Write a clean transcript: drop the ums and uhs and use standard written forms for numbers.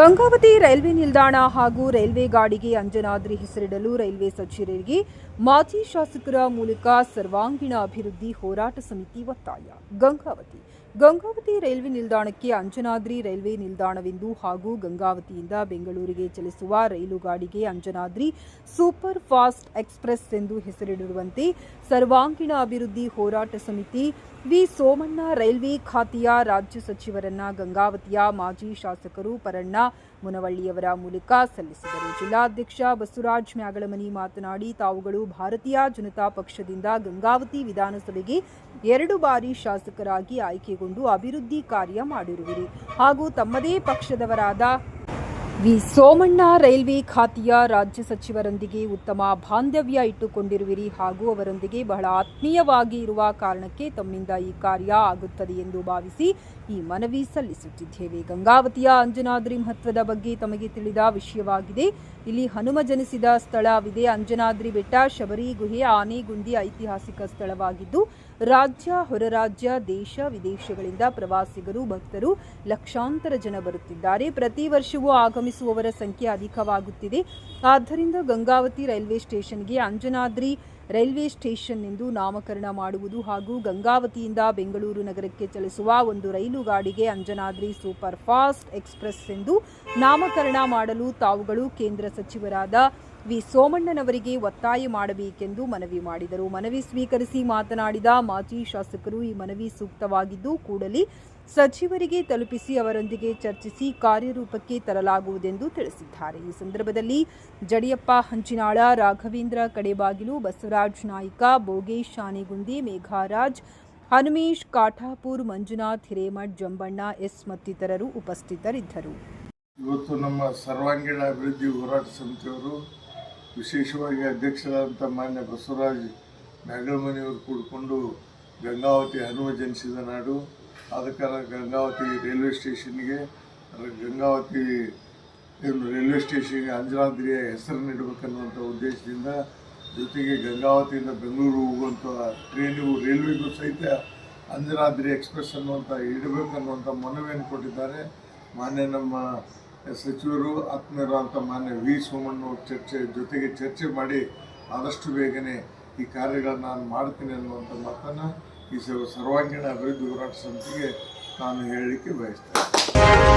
Gangavathi railway ನಿಲ್ದಾಣ ಹಾಗೂ railway ಗಾಡಿಗೆ ಅಂಜನಾದ್ರಿ ಹೆಸರಿಡಲು ರೈಲ್ವೆ ಸಚಿವರಿಗೆ ಮಾಜಿ ಶಾಸಕರ ಮೂಲಕ ಸರ್ವಾಂಗೀಣ ಅಭಿವೃದ್ಧಿ ಹೋರಾಟ ಸಮಿತಿ ಒತ್ತಾಯ. ಗಂಗಾವತಿ ರೈಲ್ವೆ ನಿಲ್ದಾಣಕ್ಕೆ ಅಂಜನಾದ್ರಿ ರೈಲ್ವೆ ನಿಲ್ದಾಣವೆಂದು ಹಾಗೂ ಗಂಗಾವತಿಯಿಂದ ಬೆಂಗಳೂರಿಗೆ ಚಲಿಸುವ ರೈಲು ಗಾಡಿಗೆ ಅಂಜನಾದ್ರಿ ಸೂಪರ್ ಫಾಸ್ಟ್ ಎಕ್ಸ್‌ಪ್ರೆಸ್ ಎಂದು ಹೆಸರಿಡುವಂತೆ ಸರ್ವಾಂಗೀಣ ಅಭಿವೃದ್ಧಿ ಹೋರಾಟ ಸಮಿತಿ ವಿ ಸೋಮಣ್ಣ ರೈಲ್ವೆ ಖಾತೆಯ ರಾಜ್ಯ ಸಚಿವರನ್ನ ಗಂಗಾವತಿಯ ಮಾಜಿ ಶಾಸಕರು ಪರಣ್ಣ ಮುನವಳ್ಳಿಯವರ ಮೂಲಕ ಸಲ್ಲಿಸಿದರು. ಜಿಲ್ಲಾಧ್ಯಕ್ಷ ಬಸವರಾಜ್ ಮ್ಯಾಗಳಮನಿ ಮಾತನಾಡಿ, ತಾವುಗಳು ಭಾರತೀಯ ಜನತಾ ಪಕ್ಷದಿಂದ ಗಂಗಾವತಿ ವಿಧಾನಸಭೆಗೆ 2 ಬಾರಿ ಶಾಸಕರಾಗಿ ಆಯ್ಕೆಗೊಂಡು ಅಭಿವೃದ್ಧಿ ಕಾರ್ಯ ಮಾಡಿರುವಿರಿ ಹಾಗೂ ತಮ್ಮದೇ ಪಕ್ಷದವರಾದ ವಿ ಸೋಮಣ್ಣ ರೈಲ್ವೆ ಖಾತೆಯ ರಾಜ್ಯ ಸಚಿವರೊಂದಿಗೆ ಉತ್ತಮ ಬಾಂಧವ್ಯ ಇಟ್ಟುಕೊಂಡಿರುವಿರಿ ಹಾಗೂ ಅವರೊಂದಿಗೆ ಬಹಳ ಆತ್ಮೀಯವಾಗಿ ಇರುವ ಕಾರಣಕ್ಕೆ ತಮ್ಮಿಂದ ಈ ಕಾರ್ಯ ಆಗುತ್ತದೆ ಎಂದು ಭಾವಿಸಿ ಈ ಮನವಿ ಸಲ್ಲಿಸುತ್ತಿದ್ದೇವೆ. ಗಂಗಾವತಿಯ ಅಂಜನಾದ್ರಿ ಮಹತ್ವದ ಬಗ್ಗೆ ತಮಗೆ ತಿಳಿದ ವಿಷಯವಾಗಿದೆ. ಇಲ್ಲಿ ಹನುಮ ಜನಿಸಿದ ಸ್ಥಳವಿದೆ. ಅಂಜನಾದ್ರಿ ಬೆಟ್ಟ, ಶಬರಿ ಗುಹೆ, ಆನೆಗುಂದಿ ಐತಿಹಾಸಿಕ ಸ್ಥಳವಾಗಿದ್ದು ರಾಜ್ಯ, ಹೊರ ರಾಜ್ಯ, ದೇಶ ವಿದೇಶಗಳಿಂದ ಪ್ರವಾಸಿಗರು, ಭಕ್ತರು ಲಕ್ಷಾಂತರ ಜನ ಬರುತ್ತಿದ್ದಾರೆ. ಪ್ರತಿ ವರ್ಷವೂ ಆಗಮಿಸುವವರ ಸಂಖ್ಯೆ ಅಧಿಕವಾಗುತ್ತಿದೆ. ಆದ್ದರಿಂದ ಗಂಗಾವತಿ ರೈಲ್ವೆ ಸ್ಟೇಷನ್ಗೆ ಅಂಜನಾದ್ರಿ ರೈಲ್ವೆ ಸ್ಟೇಷನ್ ಎಂದು ನಾಮಕರಣ ಮಾಡುವುದು ಹಾಗೂ ಗಂಗಾವತಿಯಿಂದ ಬೆಂಗಳೂರು ನಗರಕ್ಕೆ ಚಲಿಸುವ ಒಂದು ರೈಲು ಗಾಡಿಗೆ ಅಂಜನಾದ್ರಿ ಸೂಪರ್ ಫಾಸ್ಟ್ ಎಕ್ಸ್‌ಪ್ರೆಸ್ ಎಂದು ನಾಮಕರಣ ಮಾಡಲು ತಾವುಗಳು ಕೇಂದ್ರ ಸಚಿವರಾದ ವಿ ಸೋಮಣ್ಣನವರಿಗೆ ಒತ್ತಾಯ ಮಾಡಬೇಕೆಂದು ಮನವಿ ಮಾಡಿದರು. ಮನವಿ ಸ್ವೀಕರಿಸಿ ಮಾತನಾಡಿದ ಮಾಜಿ ಶಾಸಕರು, ಈ ಮನವಿ ಸೂಕ್ತವಾಗಿದ್ದು ಕೂಡಲೇ ಸಚಿವರಿಗೆ ತಲುಪಿಸಿ ಅವರೊಂದಿಗೆ ಚರ್ಚಿಸಿ ಕಾರ್ಯರೂಪಕ್ಕೆ ತರಲಾಗುವುದೆಂದು ತಿಳಿಸಿದ್ದಾರೆ. ಈ ಸಂದರ್ಭದಲ್ಲಿ ಜಡಿಯಪ್ಪ ಹಂಚಿನಾಳ, ರಾಘವೇಂದ್ರ ಕಡೆಬಾಗಿಲು, ಬಸವರಾಜ್ ನಾಯ್ಕ, ಭೋಗೇಶ್ ಆನೆಗುಂದಿ, ಮೇಘರಾಜ್, ಹನುಮೇಶ್ ಕಾಠಾಪುರ್, ಮಂಜುನಾಥ್ ಹಿರೇಮಠ್, ಜಂಬಣ್ಣ ಎಸ್ ಮತ್ತಿತರರು ಉಪಸ್ಥಿತರಿದ್ದರು. ಇವತ್ತು ನಮ್ಮ ಸರ್ವಾಂಗೀಣ ಅಭಿವೃದ್ಧಿ ಹೋರಾಟ ಸಮಿತಿಯವರು ವಿಶೇಷವಾಗಿ ಅಧ್ಯಕ್ಷರಾದಂಥ ಮಾನ್ಯ ಬಸವರಾಜ್ ಮ್ಯಾಗಳಮನಿಯವರು ಕೂಡಿಕೊಂಡು ಗಂಗಾವತಿ ಹನುಮ ಜನಿಸಿದ ನಾಡು, ಆದ ಕಾರಣ ಗಂಗಾವತಿ ರೈಲ್ವೆ ಸ್ಟೇಷನ್ಗೆ ಅಂಜನಾದ್ರಿಯ ಹೆಸರನ್ನು ಇಡಬೇಕನ್ನುವಂಥ ಉದ್ದೇಶದಿಂದ, ಜೊತೆಗೆ ಗಂಗಾವತಿಯಿಂದ ಬೆಂಗಳೂರು ಹೋಗುವಂಥ ಟ್ರೈನಿಗೂ ರೈಲ್ವೆಗೂ ಸಹಿತ ಅಂಜನಾದ್ರಿ ಎಕ್ಸ್‌ಪ್ರೆಸ್ ಅನ್ನುವಂಥ ಇಡಬೇಕನ್ನುವಂಥ ಮನವಿಯನ್ನು ಕೊಟ್ಟಿದ್ದಾರೆ. ಮಾನ್ಯ ನಮ್ಮ ಸಚಿವರು ಆತ್ಮೀಯರಾದಂಥ ಮಾನ್ಯ ವಿ ಸೋಮಣ್ಣ ಜೊತೆಗೆ ಚರ್ಚೆ ಮಾಡಿ ಆದಷ್ಟು ಬೇಗನೆ ಈ ಕಾರ್ಯಗಳನ್ನು ನಾನು ಮಾಡ್ತೀನಿ ಅನ್ನುವಂಥ ಮಾತನ್ನು ಈ ಸರ್ವಾಂಗೀಣ ಅಭಿವೃದ್ಧಿ ಹೋರಾಟ ಸಮಿತಿಗೆ ನಾನು ಹೇಳಲಿಕ್ಕೆ ಬಯಸ್ತೇನೆ.